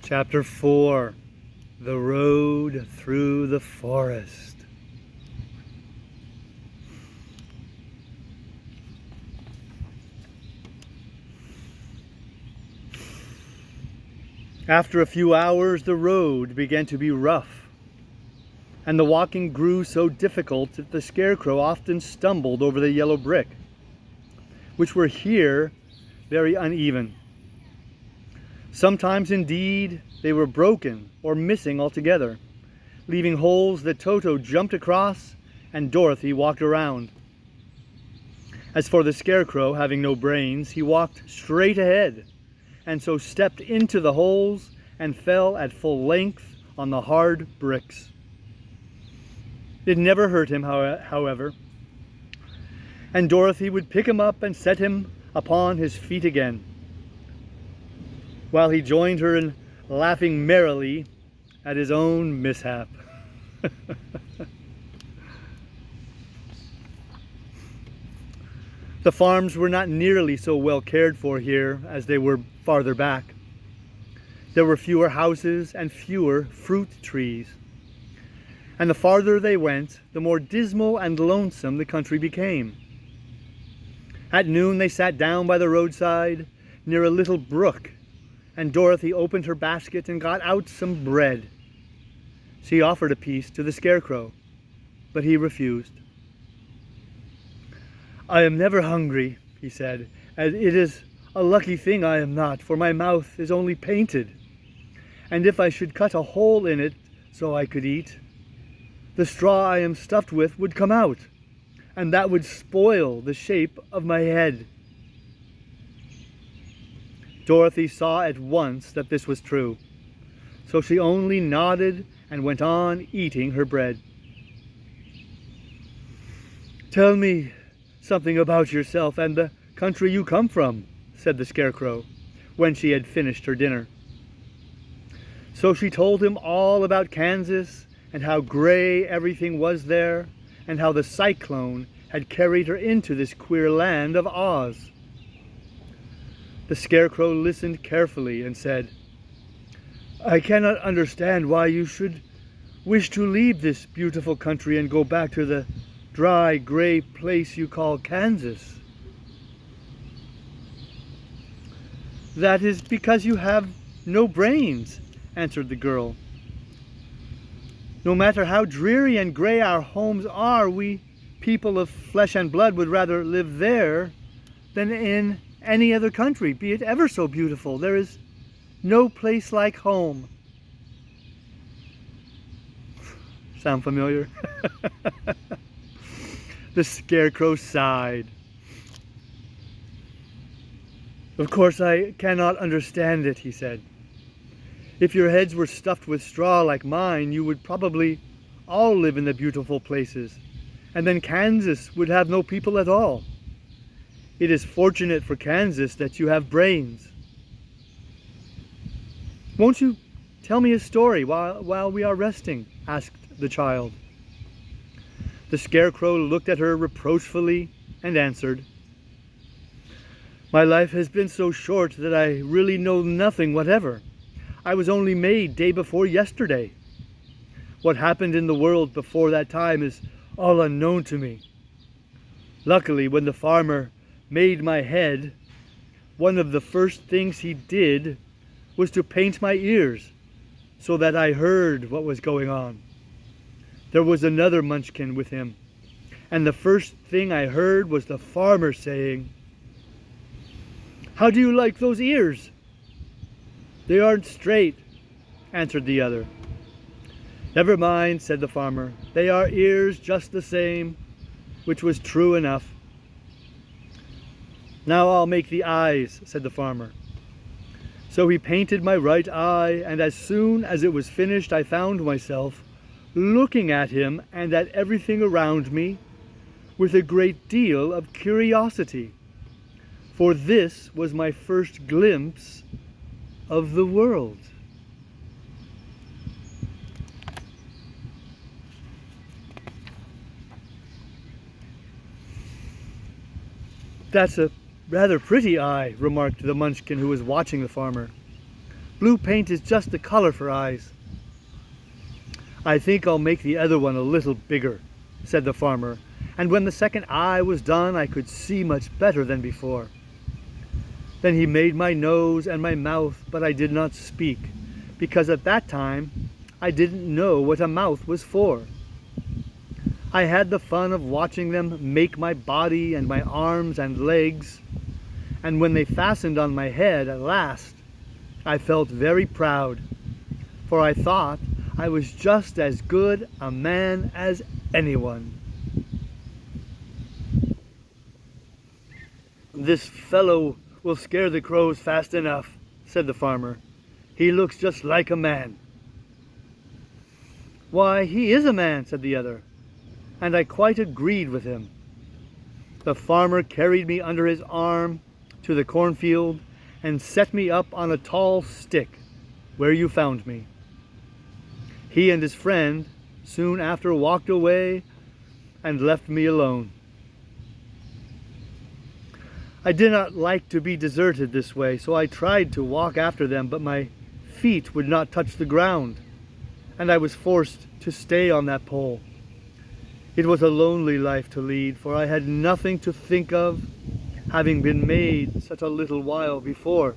Chapter 4. The Road Through the Forest. After a few hours, the road began to be rough, and the walking grew so difficult that the Scarecrow often stumbled over the yellow brick, which were here very uneven. Sometimes, indeed, they were broken or missing altogether, leaving holes that Toto jumped across and Dorothy walked around. As for the Scarecrow, having no brains, he walked straight ahead, and so stepped into the holes and fell at full length on the hard bricks. It never hurt him, however, and Dorothy would pick him up and set him upon his feet again, while he joined her in laughing merrily at his own mishap. The farms were not nearly so well cared for here as they were farther back. There were fewer houses and fewer fruit trees. And the farther they went, the more dismal and lonesome the country became. At noon they sat down by the roadside near a little brook, and Dorothy opened her basket and got out some bread. She offered a piece to the Scarecrow, but he refused. "I am never hungry," he said, "and it is a lucky thing I am not, for my mouth is only painted, and if I should cut a hole in it so I could eat, the straw I am stuffed with would come out, and that would spoil the shape of my head." Dorothy saw at once that this was true, so she only nodded and went on eating her bread. "Tell me something about yourself and the country you come from," said the Scarecrow, when she had finished her dinner. So she told him all about Kansas and how gray everything was there, and how the cyclone had carried her into this queer land of Oz. The Scarecrow listened carefully and said, "I cannot understand why you should wish to leave this beautiful country and go back to the dry, gray place you call Kansas." "That is because you have no brains," answered the girl. "No matter how dreary and gray our homes are, we people of flesh and blood would rather live there than in any other country, be it ever so beautiful. There is no place like home." Sound familiar? The Scarecrow sighed. "Of course I cannot understand it," he said. "If your heads were stuffed with straw like mine, you would probably all live in the beautiful places, and then Kansas would have no people at all. It is fortunate for Kansas that you have brains." "Won't you tell me a story while we are resting?" asked the child. The Scarecrow looked at her reproachfully and answered, "My life has been so short that I really know nothing whatever. I was only made day before yesterday. What happened in the world before that time is all unknown to me. Luckily, when the farmer made my head, one of the first things he did was to paint my ears so that I heard what was going on. There was another Munchkin with him, and the first thing I heard was the farmer saying, 'How do you like those ears?' 'They aren't straight,' answered the other. 'Never mind,' said the farmer, 'they are ears just the same,' which was true enough. 'Now I'll make the eyes,' said the farmer. So he painted my right eye, and as soon as it was finished, I found myself looking at him and at everything around me with a great deal of curiosity, for this was my first glimpse of the world." "That's a rather pretty eye," remarked the Munchkin who was watching the farmer. Blue paint is just the color for eyes." "I think I'll make the other one a little bigger," said the farmer, and when the second eye was done I could see much better than before. Then he made my nose and my mouth, but I did not speak, because at that time I didn't know what a mouth was for. I had the fun of watching them make my body and my arms and legs, and when they fastened on my head at last, I felt very proud, for I thought I was just as good a man as anyone. "This fellow will scare the crows fast enough," said the farmer. "He looks just like a man." "Why, he is a man," said the other, and I quite agreed with him. The farmer carried me under his arm to the cornfield and set me up on a tall stick, where you found me. He and his friend soon after walked away and left me alone. I did not like to be deserted this way, so I tried to walk after them, but my feet would not touch the ground, and I was forced to stay on that pole. It was a lonely life to lead, for I had nothing to think of, having been made such a little while before.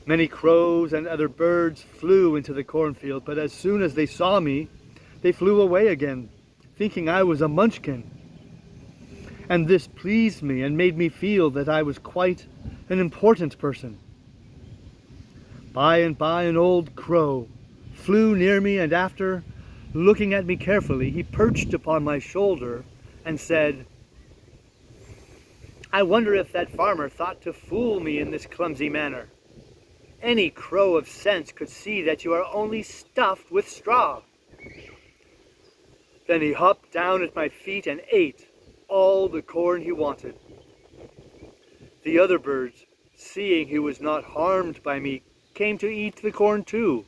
Many crows and other birds flew into the cornfield, but as soon as they saw me, they flew away again, thinking I was a munchkin. And this pleased me and made me feel that I was quite an important person. By and by an old crow flew near me, and after looking at me carefully, he perched upon my shoulder and said, "I wonder if that farmer thought to fool me in this clumsy manner. Any crow of sense could see that you are only stuffed with straw." Then he hopped down at my feet and ate all the corn he wanted. The other birds, seeing he was not harmed by me, came to eat the corn too.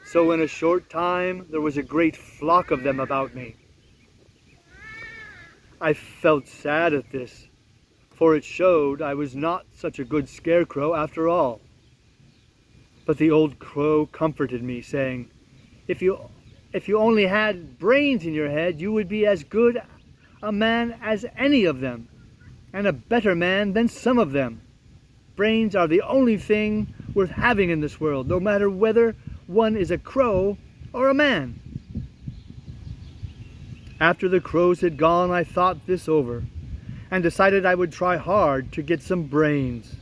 So in a short time there was a great flock of them about me. I felt sad at this, for it showed I was not such a good scarecrow after all. But the old crow comforted me, saying, if you only had brains in your head, you would be as good a man as any of them, and a better man than some of them. Brains are the only thing worth having in this world, no matter whether one is a crow or a man." After the crows had gone, I thought this over, and decided I would try hard to get some brains.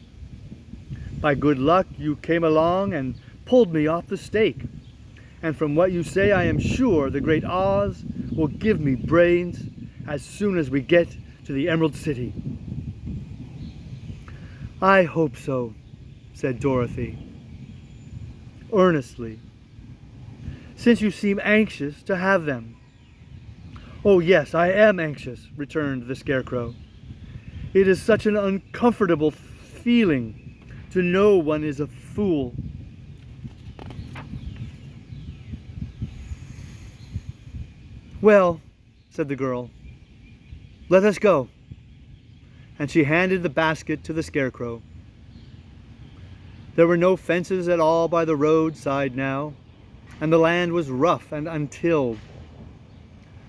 By good luck, you came along and pulled me off the stake. And from what you say, I am sure the great Oz will give me brains as soon as we get to the Emerald City. "I hope so," said Dorothy, earnestly, "since you seem anxious to have them." "Oh yes, I am anxious," returned the Scarecrow. "It is such an uncomfortable feeling to know one is a fool." "Well," said the girl, "let us go." And she handed the basket to the Scarecrow. There were no fences at all by the roadside now, and the land was rough and untilled.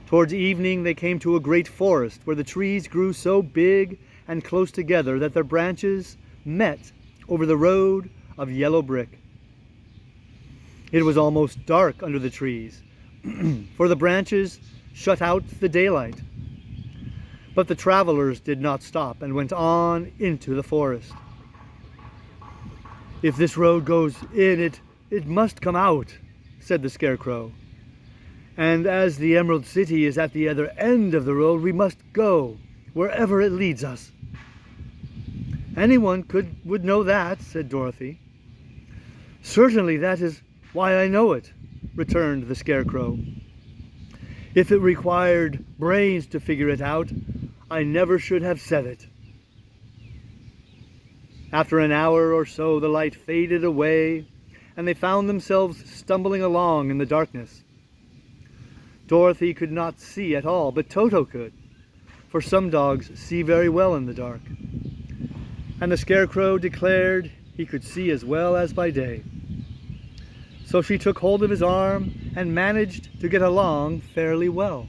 Towards evening they came to a great forest where the trees grew so big and close together that their branches met over the road of yellow brick. It was almost dark under the trees, for the branches shut out the daylight. But the travelers did not stop and went on into the forest. "If this road goes in, it must come out," said the Scarecrow. "And as the Emerald City is at the other end of the road, we must go wherever it leads us." "Anyone would know that," said Dorothy. "Certainly, that is why I know it," returned the Scarecrow. "If it required brains to figure it out, I never should have said it." After an hour or so, the light faded away, and they found themselves stumbling along in the darkness. Dorothy could not see at all, but Toto could, for some dogs see very well in the dark. And the Scarecrow declared he could see as well as by day. So she took hold of his arm and managed to get along fairly well.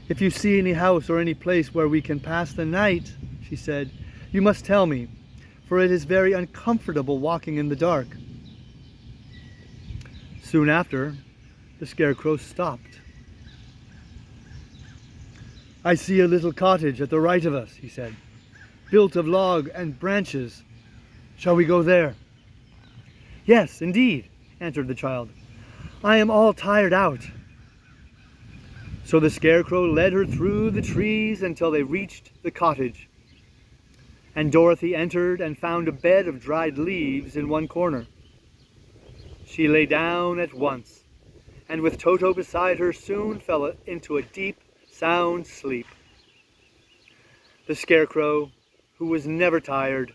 "If you see any house or any place where we can pass the night," she said, "you must tell me, for it is very uncomfortable walking in the dark." Soon after, the Scarecrow stopped. "I see a little cottage at the right of us," he said, "built of log and branches. Shall we go there?" "Yes, indeed," answered the child. "I am all tired out." So the Scarecrow led her through the trees until they reached the cottage. And Dorothy entered and found a bed of dried leaves in one corner. She lay down at once, and with Toto beside her soon fell into a deep, sound sleep. The Scarecrow, who was never tired,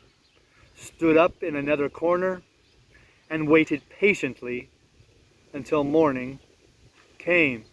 stood up in another corner and waited patiently until morning came.